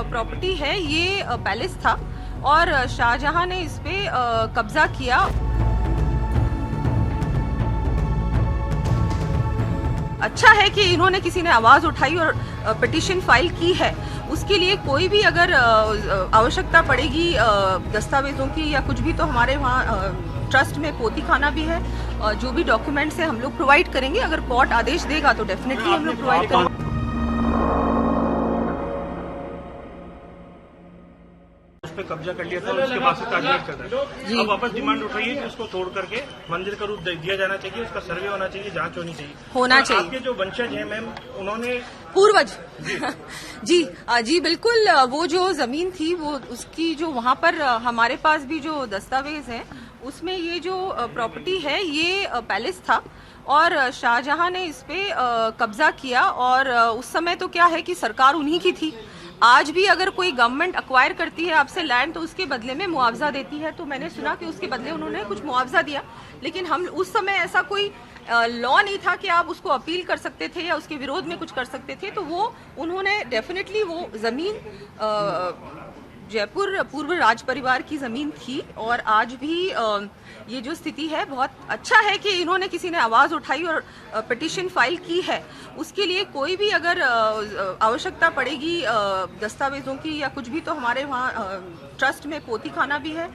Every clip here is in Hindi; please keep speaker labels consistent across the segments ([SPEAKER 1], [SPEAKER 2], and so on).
[SPEAKER 1] प्रॉपर्टी है ये पैलेस था और शाहजहां ने इस पे कब्जा किया। अच्छा है कि इन्होंने किसी ने आवाज उठाई और पिटीशन फाइल की है। उसके लिए कोई भी अगर आवश्यकता पड़ेगी दस्तावेजों की या कुछ भी, तो हमारे वहाँ ट्रस्ट में पोती खाना भी है। जो भी डॉक्यूमेंट्स है हम लोग प्रोवाइड करेंगे। अगर कोर्ट आदेश देगा तो डेफिनेटली हम लोग प्रोवाइड करेंगे।
[SPEAKER 2] उस पे कब्जा कर लिया था और उसके बाद से ताजमहल चल रहा है। अब वापस डिमांड उठ रही है कि उसको तोड़ करके मंदिर का रूप दिया जाना चाहिए, उसका सर्वे होना चाहिए, जांच होनी चाहिए,
[SPEAKER 1] होना चाहिए।
[SPEAKER 2] आपके जो वंशज हैं मैम, उन्होंने
[SPEAKER 1] पूर्वज जी बिल्कुल। वो जो जमीन थी वो उसकी जो वहाँ पर हमारे पास भी जो दस्तावेज हैं उसमें ये जो प्रॉपर्टी है ये पैलेस था और शाहजहां ने इस पे कब्जा किया। और उस समय तो क्या है कि सरकार उन्हीं की थी। आज भी अगर कोई गवर्नमेंट अक्वायर करती है आपसे लैंड तो उसके बदले में मुआवजा देती है। तो मैंने सुना कि उसके बदले उन्होंने कुछ मुआवजा दिया, लेकिन हम उस समय ऐसा कोई लॉ नहीं था कि आप उसको अपील कर सकते थे या उसके विरोध में कुछ कर सकते थे। तो वो उन्होंने डेफिनेटली वो जमीन जयपुर पूर्व राज परिवार की जमीन थी और आज भी ये जो स्थिति है, बहुत अच्छा है कि इन्होंने किसी ने आवाज उठाई और पिटीशन फाइल की है। उसके लिए कोई भी अगर आवश्यकता पड़ेगी दस्तावेजों की या कुछ भी, तो हमारे वहाँ ट्रस्ट में पोती खाना भी है।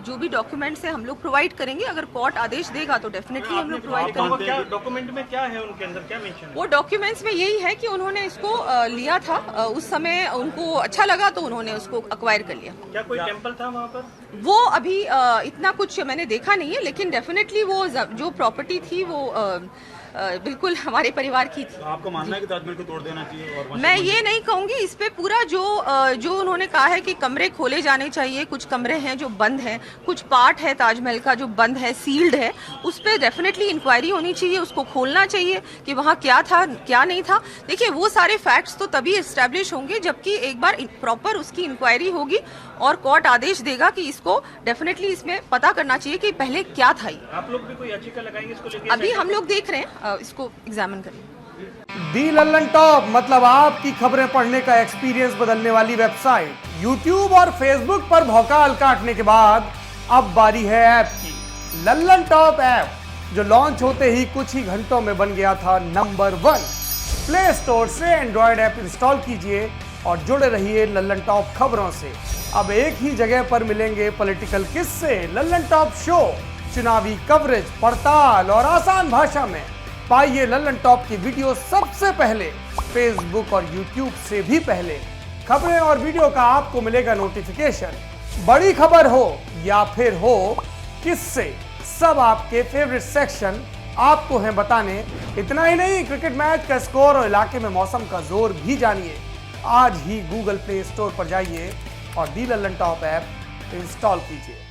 [SPEAKER 1] जो भी डॉक्यूमेंट्स है हम लोग प्रोवाइड करेंगे। अगर कोर्ट आदेश देगा तो डेफिनेटली हम लोग प्रोवाइड करेंगे।
[SPEAKER 2] क्या डॉक्यूमेंट में क्या है, उनके अंदर क्या मेंशन है?
[SPEAKER 1] वो डॉक्यूमेंट्स में यही है कि उन्होंने इसको लिया था, उस समय उनको अच्छा लगा तो उन्होंने उसको अक्वायर कर लिया।
[SPEAKER 2] क्या कोई टेम्पल था वहाँ पर?
[SPEAKER 1] वो अभी इतना कुछ मैंने देखा नहीं है, लेकिन डेफिनेटली वो जो प्रॉपर्टी थी वो बिल्कुल हमारे परिवार की थी।
[SPEAKER 3] आपको मानना है कि ताजमहल को तोड़ देना चाहिए? और
[SPEAKER 1] मैं ये नहीं कहूंगी। इस पे पूरा जो उन्होंने कहा है कि कमरे खोले जाने चाहिए, कुछ कमरे हैं जो बंद हैं, कुछ पार्ट है ताजमहल का जो बंद है, सील्ड है, उस पे डेफिनेटली इंक्वायरी होनी चाहिए। उसको खोलना चाहिए कि वहाँ क्या था क्या नहीं था। देखिए वो सारे फैक्ट्स तो तभी एस्टेब्लिश होंगे जबकि एक बार प्रॉपर उसकी इंक्वायरी होगी और कोर्ट आदेश देगा कि इसको डेफिनेटली इसमें पता करना चाहिए कि पहले क्या था।
[SPEAKER 2] आप लोग भी कोई याचिका लगाएंगे इसको लेकर?
[SPEAKER 1] अभी हम लोग देख रहे हैं, इसको एग्जामिन करेंगे।
[SPEAKER 4] दी लल्लन टॉप मतलब आपकी खबरें पढ़ने का एक्सपीरियंस बदलने वाली वेबसाइट। यूट्यूब और फेसबुक पर भौकाल काटने के बाद अब बारी है ऐप की। लल्लन टॉप ऐप जो लॉन्च होते ही कुछ ही घंटों में बन गया था नंबर 1। प्ले स्टोर से एंड्रॉयड ऐप इंस्टॉल कीजिए और जुड़े रहिए लल्लन टॉप खबरों से। अब एक ही जगह पर मिलेंगे पॉलिटिकल किस्से, लल्लन टॉप शो, चुनावी कवरेज, पड़ताल और आसान भाषा में। पाइए लल्लन टॉप की वीडियो सबसे पहले, फेसबुक और यूट्यूब से भी पहले। खबरें और वीडियो का आपको मिलेगा नोटिफिकेशन। बड़ी खबर हो या फिर हो किससे, सब आपके फेवरेट सेक्शन आपको हैं बताने। इतना ही नहीं, क्रिकेट मैच का स्कोर और इलाके में मौसम का जोर भी जानिए। आज ही गूगल प्ले स्टोर पर जाइए और दी लल्लन टॉप ऐप इंस्टॉल कीजिए।